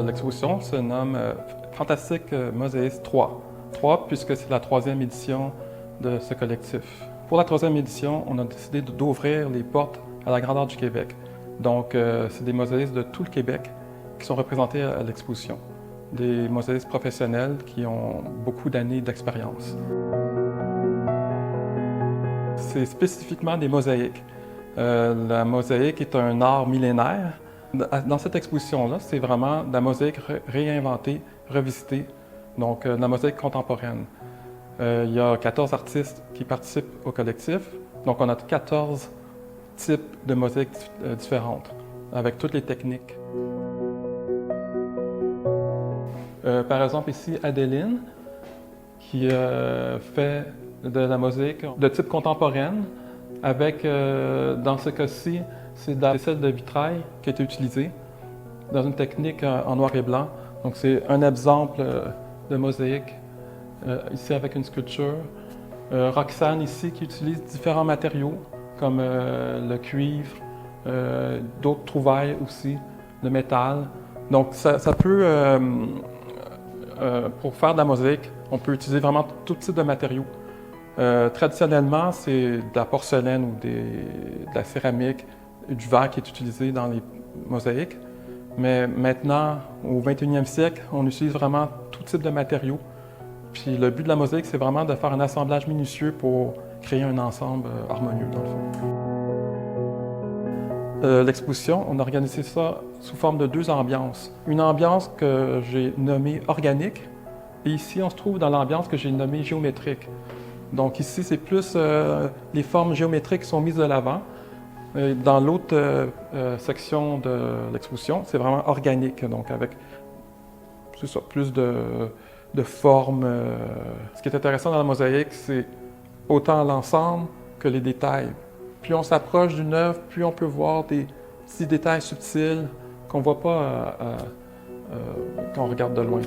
l'exposition se nomme Fantastic Mosaics 3. 3 puisque c'est la 3e édition de ce collectif. Pour la 3e édition, on a décidé d'ouvrir les portes à la grandeur du Québec. Donc, c'est des mosaïques de tout le Québec qui sont représentés à l'exposition. Des mosaïques professionnels qui ont beaucoup d'années d'expérience. C'est spécifiquement des mosaïques. La mosaïque est un art millénaire. Dans cette exposition-là, c'est vraiment de la mosaïque réinventée, revisitée, donc de la mosaïque contemporaine. Il y a 14 artistes qui participent au collectif, donc on a 14 types de mosaïques différentes, avec toutes les techniques. Par exemple, ici, Adeline, qui fait de la mosaïque de type contemporaine, avec, dans ce cas-ci, c'est de la vaisselle de vitrail qui a été utilisée dans une technique en noir et blanc. Donc, c'est un exemple de mosaïque, ici avec une sculpture. Roxane, ici, qui utilise différents matériaux, comme le cuivre, d'autres trouvailles aussi, le métal. Donc, ça peut, pour faire de la mosaïque, on peut utiliser vraiment tout type de matériaux. Traditionnellement, c'est de la porcelaine ou de la céramique, du verre qui est utilisé dans les mosaïques. Mais maintenant, au 21e siècle, on utilise vraiment tout type de matériaux. Puis le but de la mosaïque, c'est vraiment de faire un assemblage minutieux pour créer un ensemble harmonieux, dans le fond. L'exposition, on a organisé ça sous forme de 2 ambiances. Une ambiance que j'ai nommée organique, et ici, on se trouve dans l'ambiance que j'ai nommée géométrique. Donc ici, c'est plus les formes géométriques qui sont mises de l'avant. Dans l'autre section de l'exposition, c'est vraiment organique, donc avec plus de formes. Ce qui est intéressant dans la mosaïque, c'est autant l'ensemble que les détails. Plus on s'approche d'une œuvre, plus on peut voir des petits détails subtils qu'on ne voit pas quand on regarde de loin.